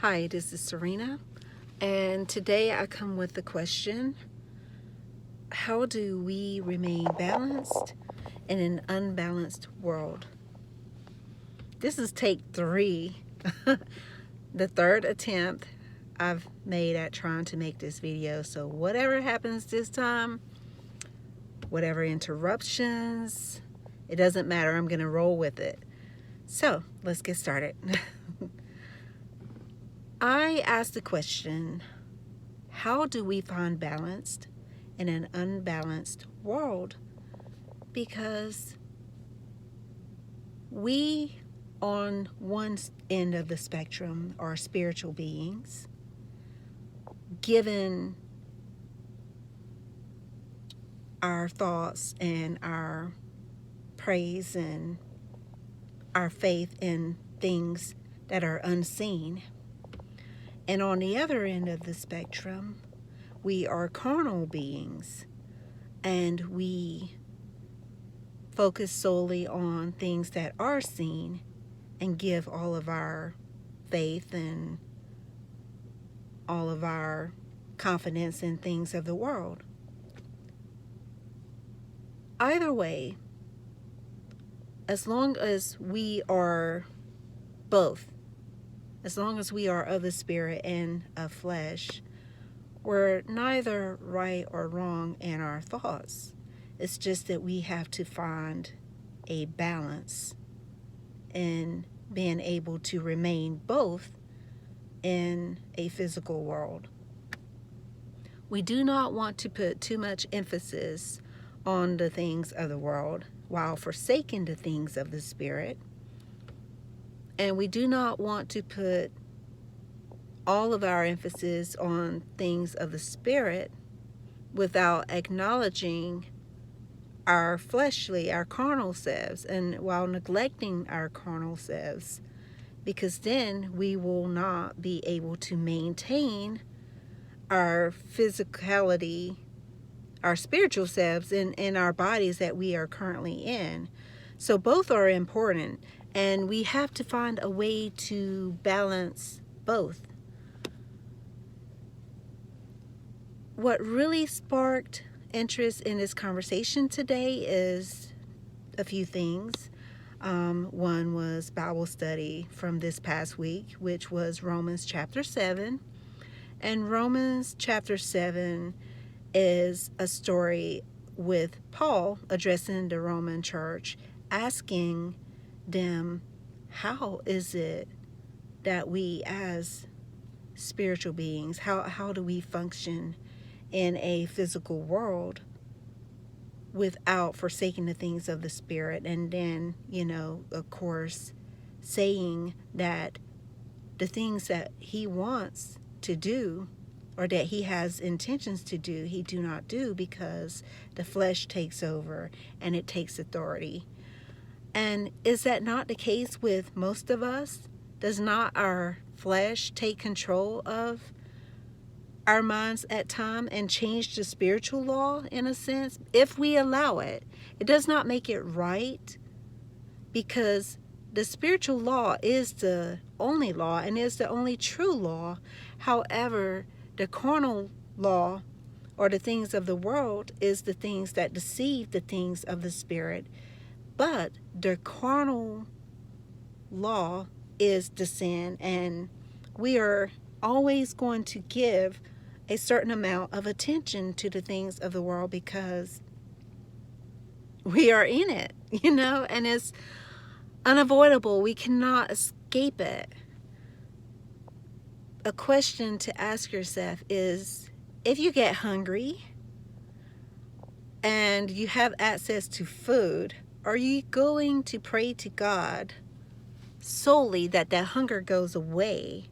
Hi, this is Serena, and today I come with the question: how do we remain balanced in an unbalanced world? This is take 3, the third attempt I've made at trying to make this video. So whatever happens this time, whatever interruptions, it doesn't matter. I'm going to roll with it. So let's get started. I asked the question, how do we find balance in an unbalanced world? Because we, on one end of the spectrum, are spiritual beings, given our thoughts and our praise and our faith in things that are unseen. And on the other end of the spectrum, we are carnal beings, and we focus solely on things that are seen and give all of our faith and all of our confidence in things of the world. Either way, as long as we are both, as long as we are of the spirit and of flesh, we're neither right or wrong in our thoughts. It's just that we have to find a balance in being able to remain both in a physical world. We do not want to put too much emphasis on the things of the world while forsaking the things of the spirit. And we do not want to put all of our emphasis on things of the spirit without acknowledging our fleshly, our carnal selves, and while neglecting our carnal selves, because then we will not be able to maintain our physicality, our spiritual selves in our bodies that we are currently in. So both are important, and we have to find a way to balance both. What really sparked interest in this conversation today is a few things. One was Bible study from this past week, which was Romans chapter 7. And Romans chapter 7 is a story with Paul addressing the Roman church, asking them, how is it that we as spiritual beings, how do we function in a physical world without forsaking the things of the spirit? And then, of course, saying that the things that he wants to do or that he has intentions to do, he do not do because the flesh takes over and it takes authority. And is that not the case with most of us? Does not our flesh take control of our minds at time and change the spiritual law in a sense, if we allow it? It does not make it right, because the spiritual law is the only law and is the only true law. However, the carnal law, or the things of the world, is the things that deceive the things of the spirit. But the carnal law is the sin, and we are always going to give a certain amount of attention to the things of the world because we are in it, and it's unavoidable. We cannot escape it. A question to ask yourself is, if you get hungry and you have access to food, are you going to pray to God solely that hunger goes away?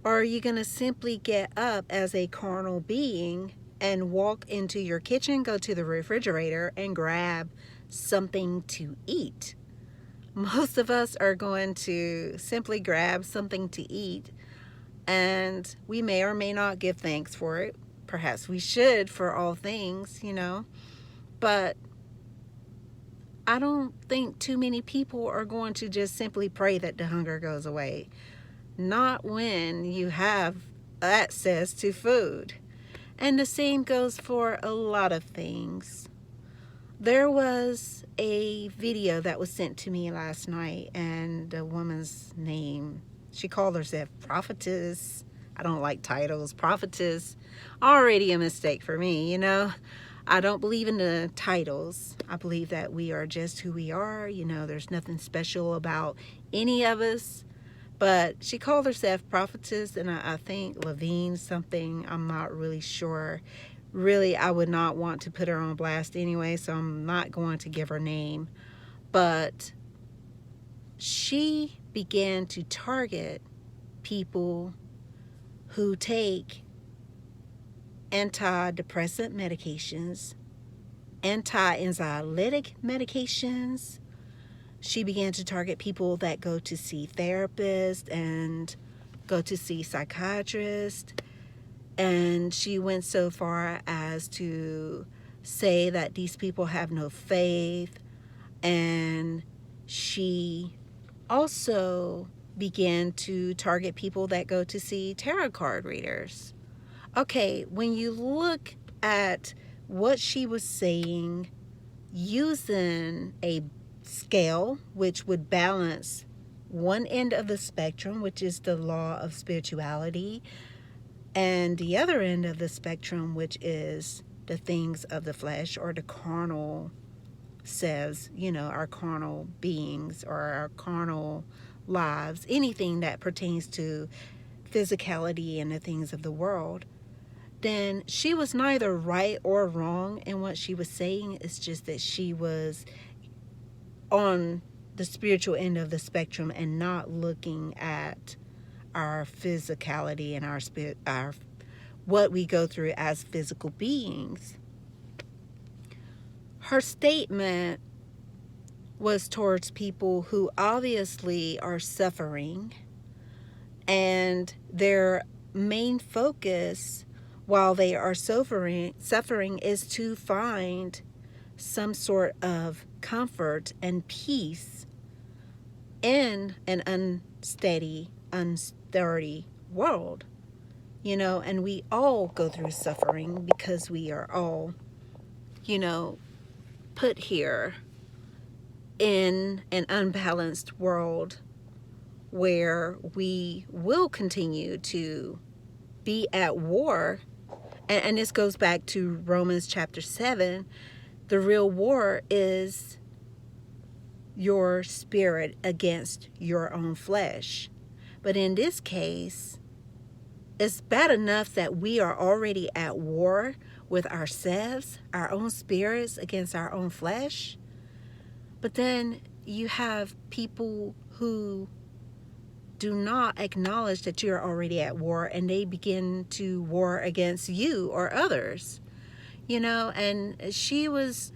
Or are you going to simply get up as a carnal being and walk into your kitchen, go to the refrigerator, and grab something to eat? Most of us are going to simply grab something to eat, and we may or may not give thanks for it. Perhaps we should, for all things, but I don't think too many people are going to just simply pray that the hunger goes away. not when you have access to food. And the same goes for a lot of things. There was a video that was sent to me last night, and the woman's name, she called herself Prophetess. I don't like titles. Prophetess, already a mistake for me, you know. I don't believe in the titles. I believe that we are just who we are. You know, there's nothing special about any of us. But she called herself Prophetess, and I think Levine something. I'm not really sure. Really, I would not want to put her on blast anyway, so I'm not going to give her name. But she began to target people who take antidepressant medications, anti-anxiolytic medications. She began to target people that go to see therapists and go to see psychiatrists. And she went so far as to say that these people have no faith. And she also began to target people that go to see tarot card readers. Okay, when you look at what she was saying, using a scale which would balance one end of the spectrum, which is the law of spirituality, and the other end of the spectrum, which is the things of the flesh, or the carnal selves, you know, our carnal beings or our carnal lives, anything that pertains to physicality and the things of the world, then she was neither right or wrong in what she was saying. It's just that she was on the spiritual end of the spectrum and not looking at our physicality and our spirit, our what we go through as physical beings. Her statement was towards people who obviously are suffering, and their main focus while they are suffering is to find some sort of comfort and peace in an unsturdy world. You know, and we all go through suffering because we are all, you know, put here in an unbalanced world where we will continue to be at war. And this goes back to Romans chapter 7. The real war is your spirit against your own flesh. But in this case, it's bad enough that we are already at war with ourselves, our own spirits against our own flesh. But then you have people who do not acknowledge that you're already at war, and they begin to war against you or others. You know, and she was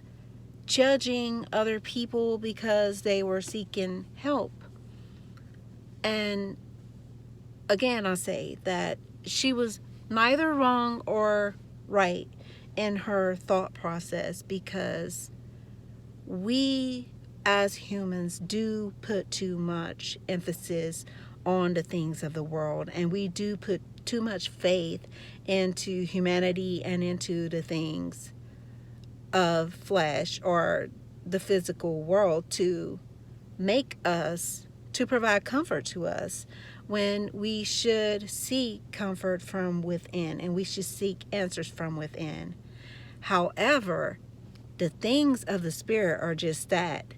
judging other people because they were seeking help. And again, I say that she was neither wrong or right in her thought process, because we as humans do put too much emphasis on the things of the world, and we do put too much faith into humanity and into the things of flesh or the physical world to make us, to provide comfort to us, when we should seek comfort from within, and we should seek answers from within. However, the things of the spirit are just that,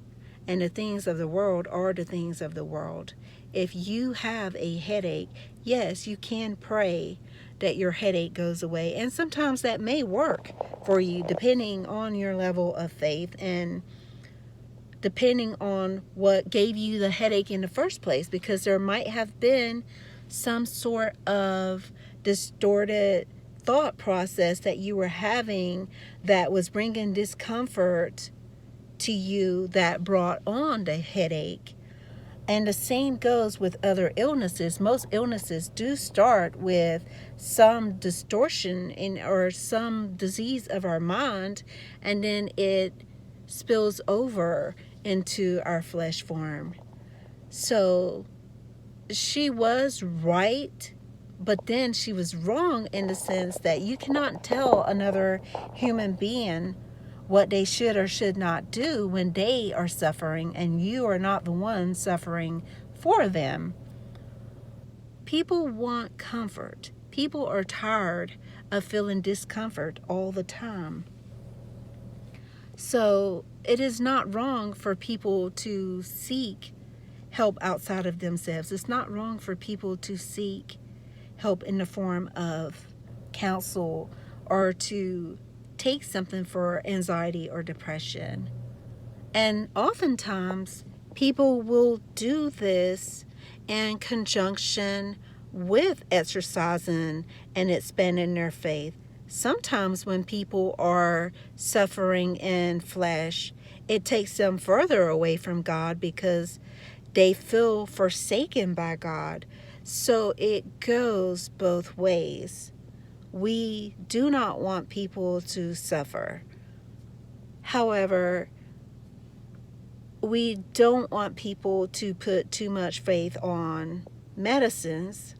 and the things of the world are the things of the world. If you have a headache, yes, you can pray that your headache goes away, and sometimes that may work for you depending on your level of faith and depending on what gave you the headache in the first place, because there might have been some sort of distorted thought process that you were having that was bringing discomfort to you that brought on the headache. And the same goes with other illnesses. Most illnesses do start with some distortion in or some disease of our mind, and then it spills over into our flesh form. So she was right, but then she was wrong in the sense that you cannot tell another human being what they should or should not do when they are suffering and you are not the one suffering for them. People want comfort. People are tired of feeling discomfort all the time. So it is not wrong for people to seek help outside of themselves. It's not wrong for people to seek help in the form of counsel or to take something for anxiety or depression. And oftentimes, people will do this in conjunction with exercising and expanding their faith. Sometimes, when people are suffering in flesh, it takes them further away from God because they feel forsaken by God. So it goes both ways. We do not want people to suffer. However, we don't want people to put too much faith on medicines.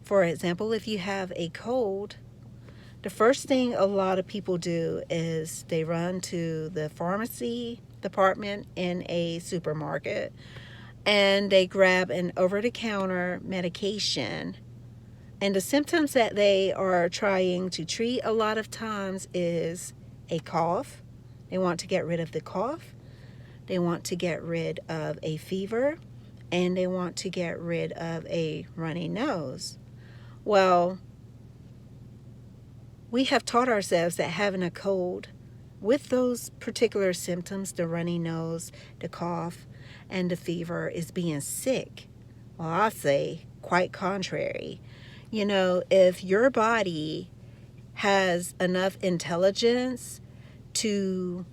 For example, if you have a cold, the first thing a lot of people do is they run to the pharmacy department in a supermarket and they grab an over-the-counter medication. And the symptoms that they are trying to treat a lot of times is a cough. They want to get rid of the cough. They want to get rid of a fever, and they want to get rid of a runny nose. Well, we have taught ourselves that having a cold with those particular symptoms, the runny nose, the cough, and the fever, is being sick. Well, I say quite contrary. If your body has enough intelligence to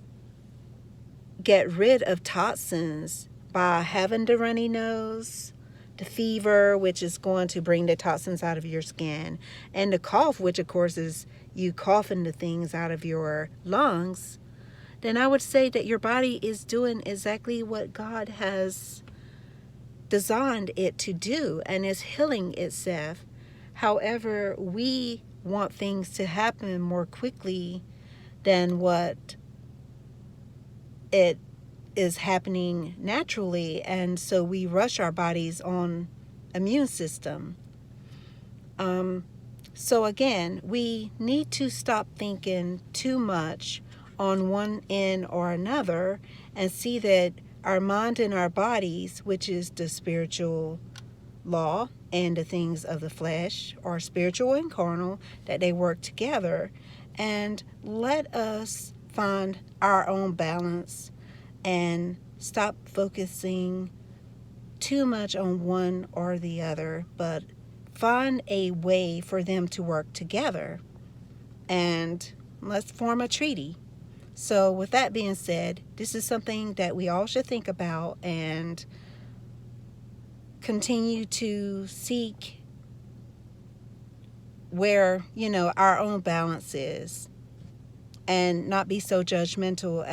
get rid of toxins by having the runny nose, the fever, which is going to bring the toxins out of your skin, and the cough, which of course is you coughing the things out of your lungs, then I would say that your body is doing exactly what God has designed it to do and is healing itself. However, we want things to happen more quickly than what it is happening naturally, and so we rush our body's own immune system. So again, we need to stop thinking too much on one end or another and see that our mind and our bodies, which is the spiritual law and the things of the flesh, are spiritual and carnal, that they work together, and let us find our own balance and stop focusing too much on one or the other, but find a way for them to work together, and let's form a treaty. So with that being said, this is something that we all should think about and continue to seek where, our own balance is, and not be so judgmental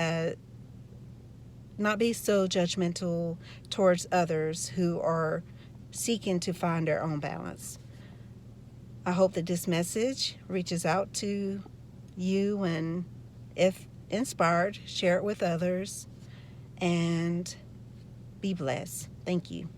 towards others who are seeking to find their own balance. I hope that this message reaches out to you, and if inspired, share it with others, and be blessed. Thank you.